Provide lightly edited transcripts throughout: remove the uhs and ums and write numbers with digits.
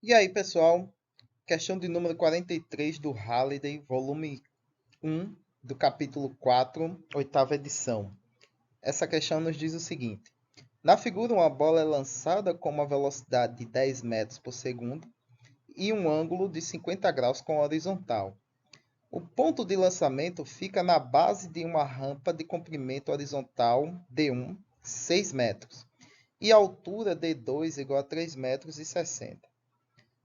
E aí, pessoal, questão de número 43 do Halliday, volume 1, do capítulo 4, oitava edição. Essa questão nos diz o seguinte: na figura, uma bola é lançada com uma velocidade de 10 metros por segundo e um ângulo de 50 graus com a horizontal. O ponto de lançamento fica na base de uma rampa de comprimento horizontal D1, 6 metros, e altura D2 igual a 3 metros e 60.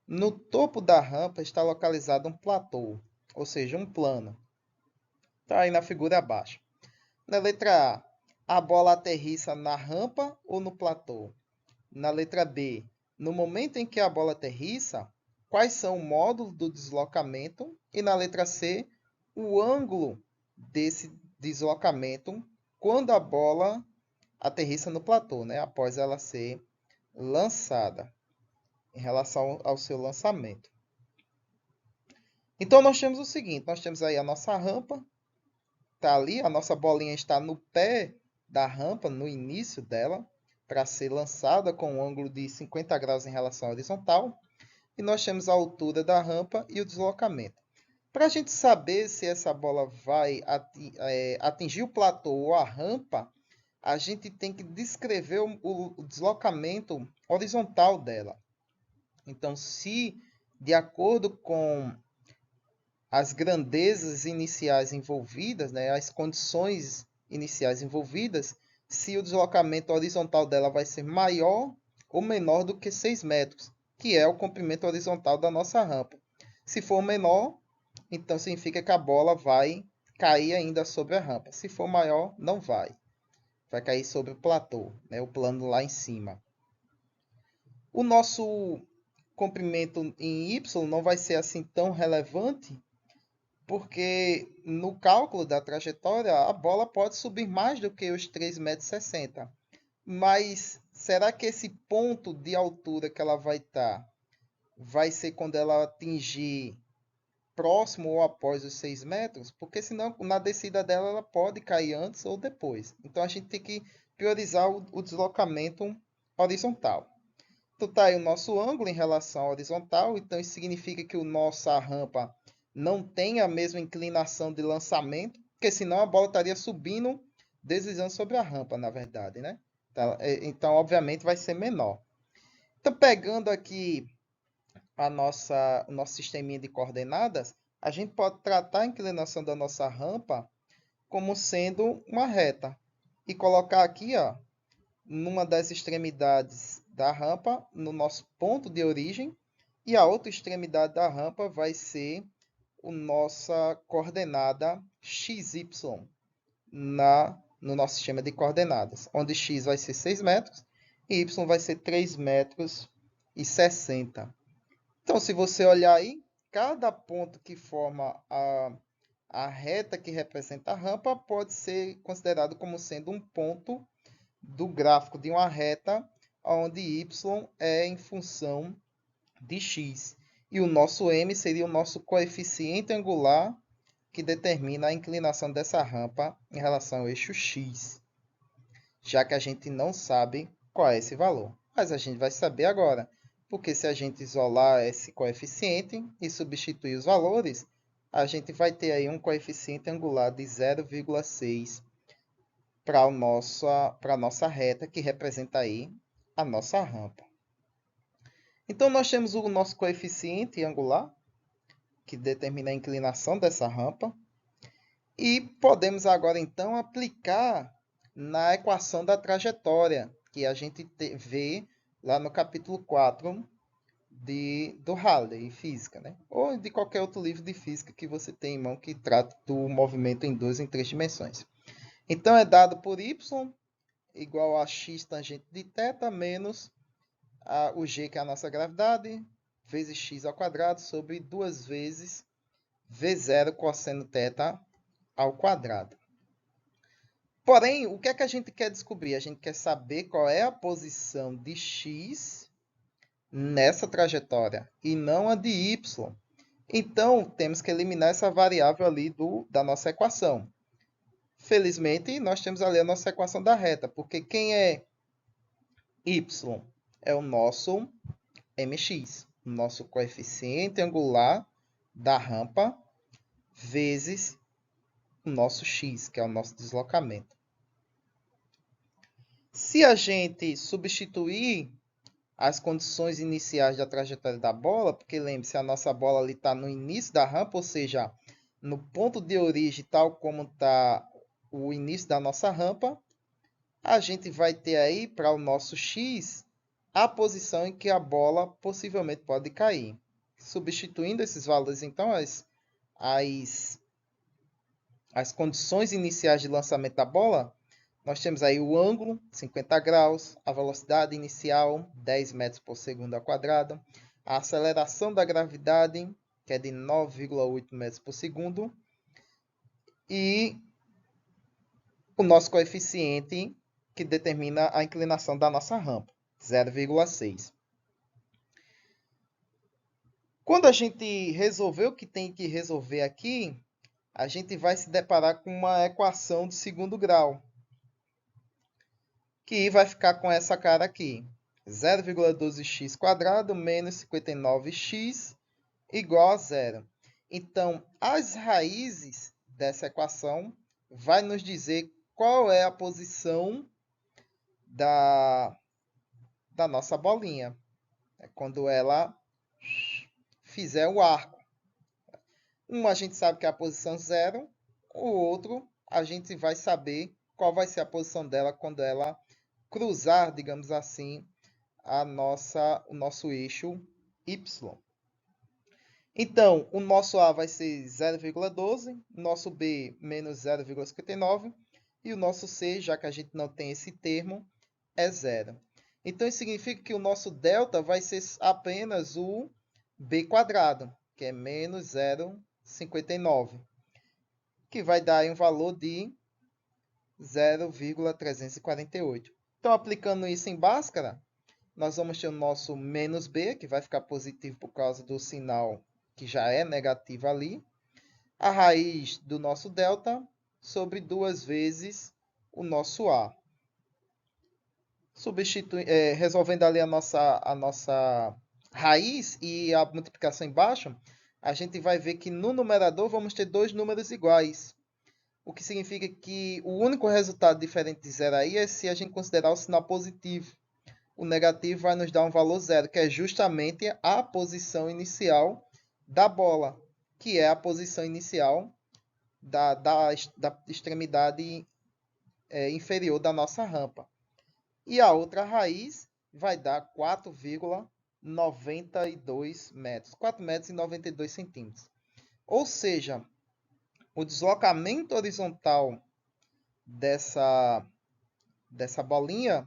No topo da rampa está localizado um platô, ou seja, um plano. Está aí na figura abaixo. Na letra A bola aterrissa na rampa ou no platô? Na letra B, no momento em que a bola aterrissa, quais são o módulo do deslocamento? E na letra C, o ângulo desse deslocamento quando a bola aterrissa no platô, né? Após ela ser lançada, em relação ao seu lançamento. Então, nós temos o seguinte, nós temos aí a nossa rampa, está ali, a nossa bolinha está no pé da rampa, no início dela, para ser lançada com um ângulo de 50 graus em relação à horizontal, e nós temos a altura da rampa e o deslocamento. Para a gente saber se essa bola vai atingir o platô ou a rampa, a gente tem que descrever o deslocamento horizontal dela. Então, se de acordo com as grandezas iniciais envolvidas, né, as condições iniciais envolvidas, se o deslocamento horizontal dela vai ser maior ou menor do que 6 metros, que é o comprimento horizontal da nossa rampa. Se for menor, então significa que a bola vai cair ainda sobre a rampa. Se for maior, não vai. Vai cair sobre o platô, né, o plano lá em cima. O nosso comprimento em Y não vai ser assim tão relevante, porque no cálculo da trajetória a bola pode subir mais do que os 3,60 m. Mas será que esse ponto de altura que ela vai estar vai ser quando ela atingir próximo ou após os 6 metros? Porque senão na descida dela ela pode cair antes ou depois. Então a gente tem que priorizar o deslocamento horizontal. Então tá aí o nosso ângulo em relação à horizontal, então isso significa que a nossa rampa não tem a mesma inclinação de lançamento, porque senão a bola estaria subindo, deslizando sobre a rampa, na verdade, né? Então, obviamente, vai ser menor. Então, pegando aqui o nosso sisteminha de coordenadas, a gente pode tratar a inclinação da nossa rampa como sendo uma reta. E colocar aqui, ó, numa das extremidades da rampa, no nosso ponto de origem, e a outra extremidade da rampa vai ser a nossa coordenada xy no nosso sistema de coordenadas, onde x vai ser 6 metros e y vai ser 3 metros e 60. Então, se você olhar aí, cada ponto que forma a reta que representa a rampa pode ser considerado como sendo um ponto do gráfico de uma reta, onde y é em função de x. E o nosso m seria o nosso coeficiente angular que determina a inclinação dessa rampa em relação ao eixo x, já que a gente não sabe qual é esse valor. Mas a gente vai saber agora, porque se a gente isolar esse coeficiente e substituir os valores, a gente vai ter aí um coeficiente angular de 0,6 para a nossa reta, que representa aí a nossa rampa. Então, nós temos o nosso coeficiente angular, que determina a inclinação dessa rampa. E podemos agora, então, aplicar na equação da trajetória, que a gente vê lá no capítulo 4 do Halliday, física, né? Ou de qualquer outro livro de física que você tem em mão que trata do movimento em 2 em 3 dimensões. Então, é dado por y igual a x tangente de θ menos o g, que é a nossa gravidade, vezes x ao quadrado sobre 2 vezes v0 cosseno θ ao quadrado. Porém, o que é que a gente quer descobrir? A gente quer saber qual é a posição de x nessa trajetória e não a de y. Então, temos que eliminar essa variável ali da nossa equação. Felizmente, nós temos ali a nossa equação da reta, porque quem é y? É o nosso mx. o nosso coeficiente angular da rampa vezes o nosso x, que é o nosso deslocamento. Se a gente substituir as condições iniciais da trajetória da bola, porque lembre-se, a nossa bola ali está no início da rampa, ou seja, no ponto de origem, tal como está o início da nossa rampa, a gente vai ter aí para o nosso x a posição em que a bola possivelmente pode cair. Substituindo esses valores, então, as condições iniciais de lançamento da bola, nós temos aí o ângulo, 50 graus, a velocidade inicial, 10 metros por segundo ao quadrado, a aceleração da gravidade, que é de 9,8 metros por segundo, e o nosso coeficiente, que determina a inclinação da nossa rampa, 0,6. Quando a gente resolver o que tem que resolver aqui, a gente vai se deparar com uma equação de segundo grau, que vai ficar com essa cara aqui. 0,12x² menos 59x igual a zero. Então, as raízes dessa equação vai nos dizer qual é a posição da nossa bolinha. É quando ela fizer o arco. Um a gente sabe que é a posição 0, o outro a gente vai saber qual vai ser a posição dela quando ela cruzar, digamos assim, o nosso eixo Y. Então, o nosso A vai ser 0,12, o nosso B menos 0,59 e o nosso C, já que a gente não tem esse termo, é 0. Então, isso significa que o nosso delta vai ser apenas o B², que é menos 0,59, que vai dar aí um valor de 0,348. Então, aplicando isso em Bhaskara, nós vamos ter o nosso menos B, que vai ficar positivo por causa do sinal que já é negativo ali. A raiz do nosso delta sobre 2 vezes o nosso A. Resolvendo ali a nossa raiz e a multiplicação embaixo, a gente vai ver que no numerador vamos ter dois números iguais. O que significa que o único resultado diferente de zero aí é se a gente considerar o sinal positivo. O negativo vai nos dar um valor zero, que é justamente a posição inicial da bola, que é a posição inicial da extremidade inferior da nossa rampa. E a outra raiz vai dar 4,92 metros. 4 metros e 92 centímetros. Ou seja, o deslocamento horizontal dessa bolinha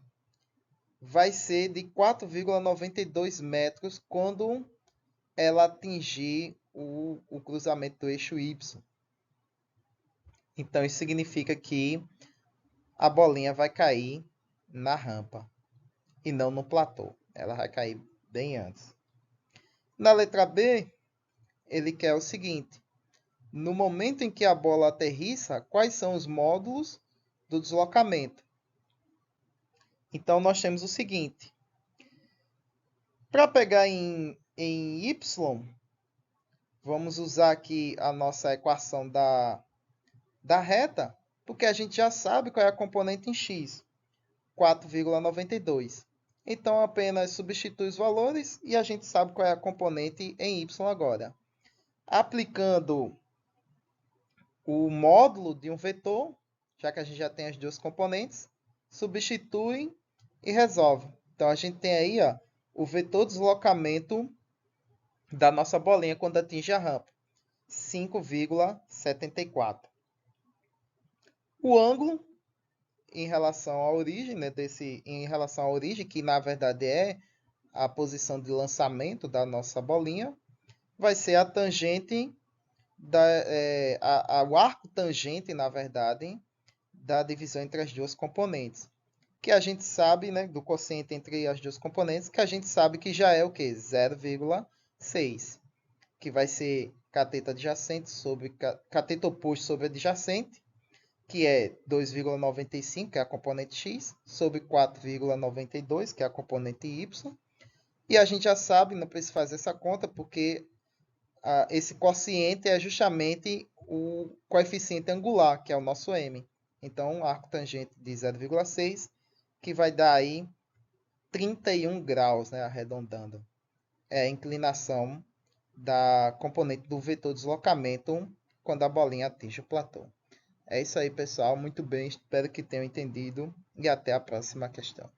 vai ser de 4,92 metros quando ela atingir o cruzamento do eixo Y. Então, isso significa que a bolinha vai cair na rampa e não no platô. Ela vai cair bem antes. Na letra B, ele quer o seguinte: no momento em que a bola aterrissa, quais são os módulos do deslocamento? Então, nós temos o seguinte. Para pegar em Y, vamos usar aqui a nossa equação da reta, porque a gente já sabe qual é a componente em x, 4,92. Então, apenas substitui os valores e a gente sabe qual é a componente em y agora. Aplicando o módulo de um vetor, já que a gente já tem as duas componentes, substitui e resolve. Então, a gente tem aí o vetor deslocamento da nossa bolinha quando atinge a rampa, 5,74. O ângulo em relação à origem, que na verdade é a posição de lançamento da nossa bolinha, vai ser a tangente, o arco tangente, na verdade, da divisão entre as duas componentes. Que a gente sabe, né, do quociente entre as duas componentes, que a gente sabe que já é o quê? 0,6. Que vai ser cateto adjacente sobre cateto oposto sobre adjacente, que é 2,95, que é a componente x, sobre 4,92, que é a componente y, E a gente já sabe, não precisa fazer essa conta, porque esse quociente é justamente o coeficiente angular, que é o nosso m. Então, arco tangente de 0,6, que vai dar aí 31 graus, né, arredondando. É a inclinação da componente do vetor deslocamento quando a bolinha atinge o platô. É isso aí, pessoal. Muito bem, espero que tenham entendido e até a próxima questão.